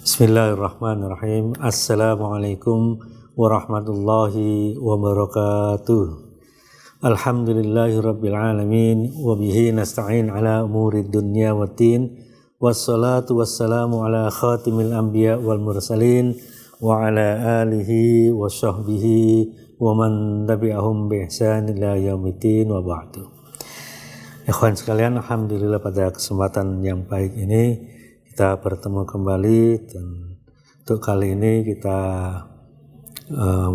Bismillahirrahmanirrahim. Assalamualaikum warahmatullahi wabarakatuh. Alhamdulillahirabbil alamin wa bihi nasta'in ala umurid dunya waddin. Wassalatu wassalamu ala khatimil anbiya wal mursalin wa ala alihi wa sahbihi wa man tabi'ahum bi ihsan ila yaumiddin wa ba'du. Ikhwan sekalian, alhamdulillah pada kesempatan yang baik ini kita bertemu kembali, dan untuk kali ini kita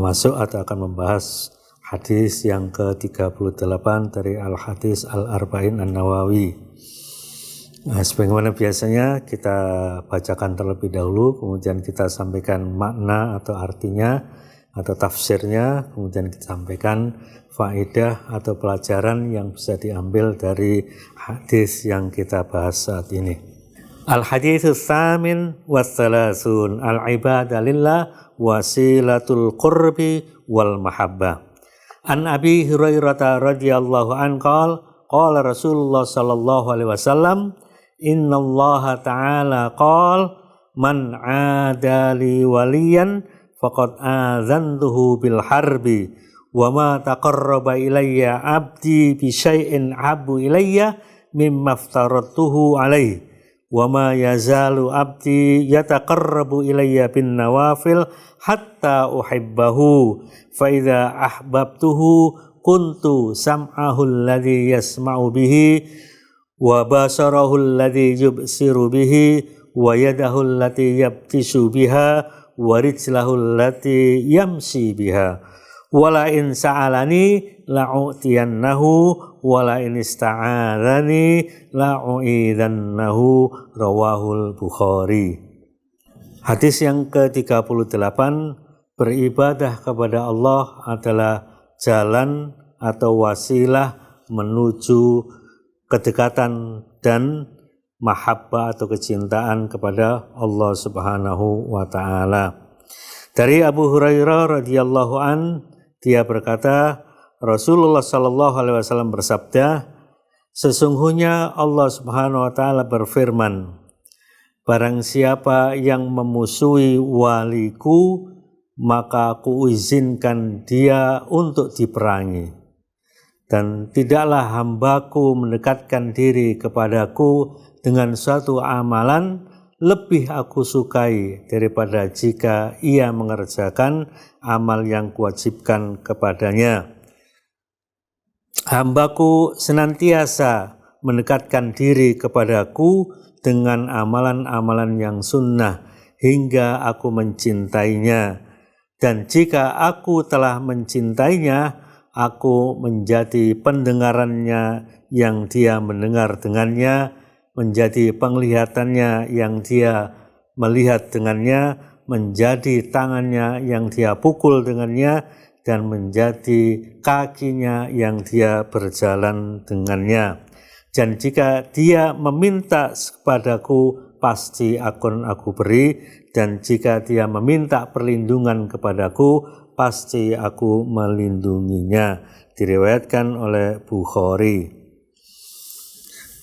masuk atau akan membahas hadis yang ke-38 dari Al-Hadis Al-Arba'in An-Nawawi. Sebagaimana biasanya kita bacakan terlebih dahulu, kemudian kita sampaikan makna atau artinya atau tafsirnya, kemudian kita sampaikan faedah atau pelajaran yang bisa diambil dari hadis yang kita bahas saat ini. Al-haditsus tsamin wassalasun al-ibadah lillah wasilatul qurbi wal mahabbah. An Abi Hurairah radhiyallahu anhu qala Rasulullah sallallahu alaihi wasallam innallaha ta'ala qala man 'adali waliyan faqad azantuhu bil harbi wa ma taqarraba ilayya 'abdi bi syai'in habbu ilayya mimma aftaratuhu alaihi wa ma yazalu abdi yataqarrabu ilayya bin nawafil hatta uhibbahu fa idza ahbabtuhu kuntu sam'ahu alladhi yasma'u bihi wa basarahu alladhi yubsiru bihi wa yadahu allati yabtishu biha wa rijlahu allati yamshi biha wala in sa'alani la'utiyannahu wala in ista'adhani la'u'idannahu rawahul Bukhari. Hadis yang ke-38, beribadah kepada Allah adalah jalan atau wasilah menuju kedekatan dan mahabbah atau kecintaan kepada Allah Subhanahu wa taala. Dari Abu Hurairah radhiyallahu an, dia berkata, Rasulullah sallallahu alaihi wasallam bersabda, sesungguhnya Allah Subhanahu wa taala berfirman, barang siapa yang memusuhi waliku, maka aku izinkan dia untuk diperangi. Dan tidaklah hambaku mendekatkan diri kepadaku dengan suatu amalan lebih aku sukai daripada jika ia mengerjakan amal yang kuwajibkan kepadanya. Hambaku senantiasa mendekatkan diri kepadaku dengan amalan-amalan yang sunnah hingga aku mencintainya. Dan jika aku telah mencintainya, aku menjadi pendengarannya yang dia mendengar dengannya, menjadi penglihatannya yang dia melihat dengannya, menjadi tangannya yang dia pukul dengannya, dan menjadi kakinya yang dia berjalan dengannya. Dan jika dia meminta kepadaku, pasti akan aku beri, dan jika dia meminta perlindungan kepadaku, pasti aku melindunginya. Diriwayatkan oleh Bukhari.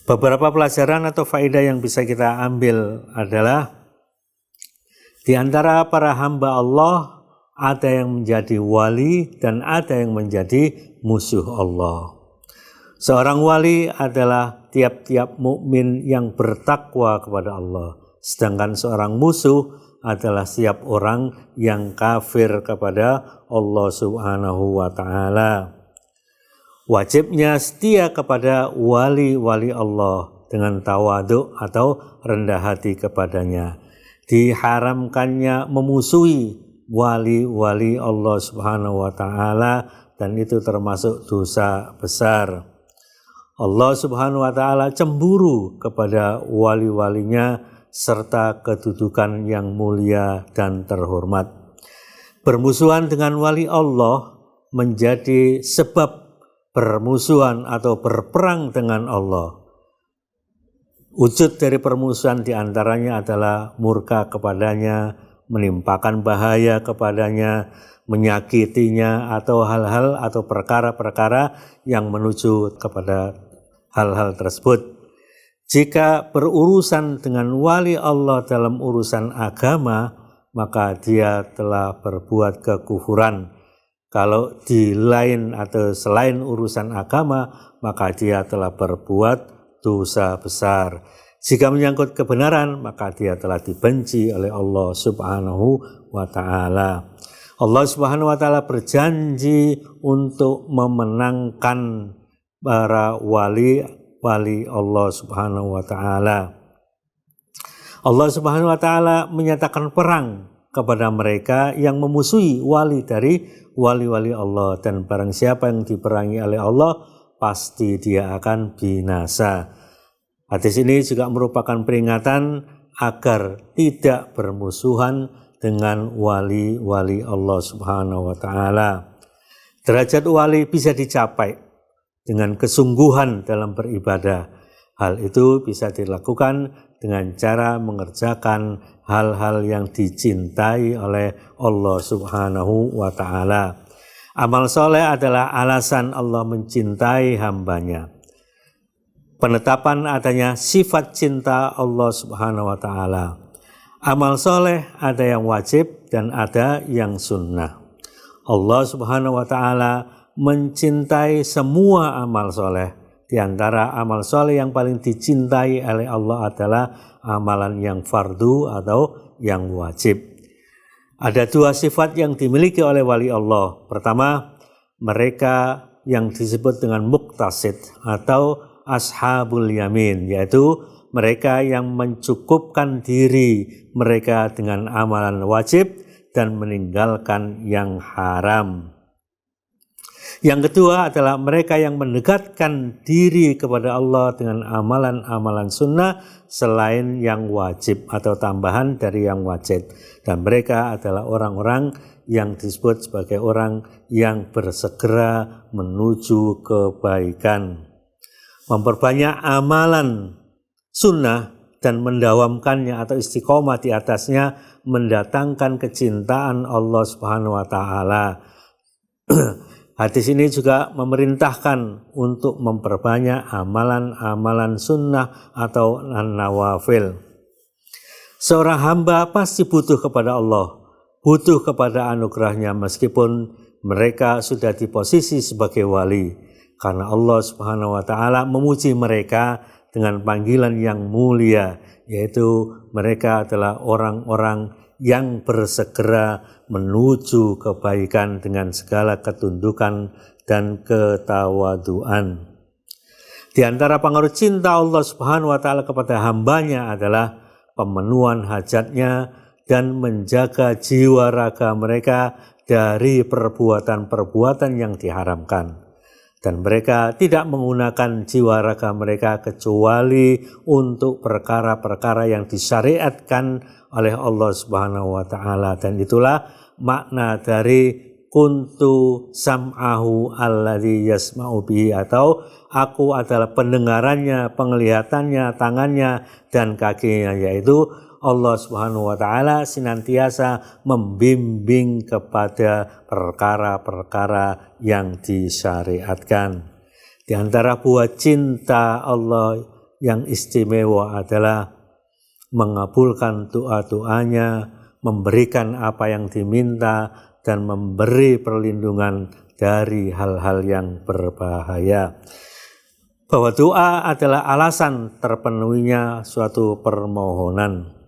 Beberapa pelajaran atau faedah yang bisa kita ambil adalah, di antara para hamba Allah ada yang menjadi wali dan ada yang menjadi musuh Allah. Seorang wali adalah tiap-tiap mukmin yang bertakwa kepada Allah, sedangkan seorang musuh adalah setiap orang yang kafir kepada Allah Subhanahu wa taala. Wajibnya setia kepada wali-wali Allah dengan tawadhu atau rendah hati kepadanya. Diharamkannya memusuhi wali-wali Allah Subhanahu wa taala, dan itu termasuk dosa besar. Allah Subhanahu wa taala cemburu kepada wali-walinya serta kedudukan yang mulia dan terhormat. Bermusuhan dengan wali Allah menjadi sebab bermusuhan atau berperang dengan Allah. Wujud dari permusuhan diantaranya adalah murka kepadanya, menimpakan bahaya kepadanya, menyakitinya, atau hal-hal atau perkara-perkara yang menuju kepada hal-hal tersebut. Jika berurusan dengan wali Allah dalam urusan agama, maka dia telah berbuat kekufuran. Kalau di lain atau selain urusan agama, maka dia telah berbuat dosa besar. Jika menyangkut kebenaran, maka dia telah dibenci oleh Allah Subhanahu wa Ta'ala. Allah Subhanahu wa Ta'ala berjanji untuk memenangkan para wali Allah Subhanahu wa Ta'ala. Allah Subhanahu wa Ta'ala menyatakan perang kepada mereka yang memusuhi wali dari wali-wali Allah, dan barang siapa yang diperangi oleh Allah pasti dia akan binasa. Hadis ini juga merupakan peringatan agar tidak bermusuhan dengan wali-wali Allah Subhanahu wa Ta'ala. Derajat wali bisa dicapai dengan kesungguhan dalam beribadah. Hal itu bisa dilakukan dengan cara mengerjakan hal-hal yang dicintai oleh Allah Subhanahu wa Ta'ala. Amal soleh adalah alasan Allah mencintai hambanya. Penetapan adanya sifat cinta Allah Subhanahu wa Ta'ala. Amal soleh ada yang wajib dan ada yang sunnah. Allah Subhanahu wa Ta'ala mencintai semua amal soleh. Di antara amal soleh yang paling dicintai oleh Allah adalah amalan yang fardu atau yang wajib. Ada dua sifat yang dimiliki oleh wali Allah. Pertama, mereka yang disebut dengan muqtasid atau ashabul yamin, yaitu mereka yang mencukupkan diri mereka dengan amalan wajib dan meninggalkan yang haram. Yang kedua adalah mereka yang mendekatkan diri kepada Allah dengan amalan-amalan sunnah selain yang wajib atau tambahan dari yang wajib. Dan mereka adalah orang-orang yang disebut sebagai orang yang bersegera menuju kebaikan. Memperbanyak amalan sunnah dan mendawamkannya atau istiqomah di atasnya mendatangkan kecintaan Allah Subhanahu wa Ta'ala. Hadis ini juga memerintahkan untuk memperbanyak amalan-amalan sunnah atau nawafil. Seorang hamba pasti butuh kepada Allah, butuh kepada anugerahnya meskipun mereka sudah di posisi sebagai wali. Karena Allah Subhanahu wa Ta'ala memuji mereka dengan panggilan yang mulia, yaitu mereka adalah orang-orang yang bersegera menuju kebaikan dengan segala ketundukan dan ketawaduan. Di antara pengaruh cinta Allah Subhanahu wa Ta'ala kepada hambanya adalah pemenuhan hajatnya dan menjaga jiwa raga mereka dari perbuatan-perbuatan yang diharamkan. Dan mereka tidak menggunakan jiwa raga mereka kecuali untuk perkara-perkara yang disyariatkan oleh Allah Subhanahu wa Ta'ala. Dan itulah makna dari kuntu sam'ahu alladzi yasma'u bihi, atau aku adalah pendengarannya, penglihatannya, tangannya dan kakinya, yaitu Allah Subhanahu wa Ta'ala senantiasa membimbing kepada perkara-perkara yang disyariatkan. Di antara buah cinta Allah yang istimewa adalah mengabulkan doa-doanya, memberikan apa yang diminta, dan memberi perlindungan dari hal-hal yang berbahaya. Bahwa doa adalah alasan terpenuhinya suatu permohonan.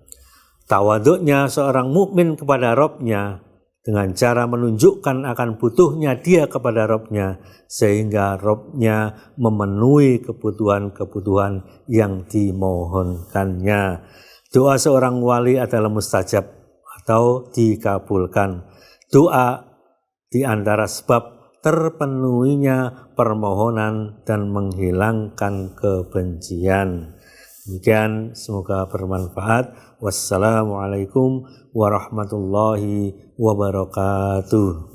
Tawaduknya seorang mukmin kepada Rabb-nya dengan cara menunjukkan akan butuhnya dia kepada Rabb-nya, sehingga Rabb-nya memenuhi kebutuhan-kebutuhan yang dimohonkannya. Doa seorang wali adalah mustajab atau dikabulkan. Doa di antara sebab terpenuhinya permohonan dan menghilangkan kebencian. Demikian, semoga bermanfaat. Wassalamualaikum warahmatullahi wabarakatuh.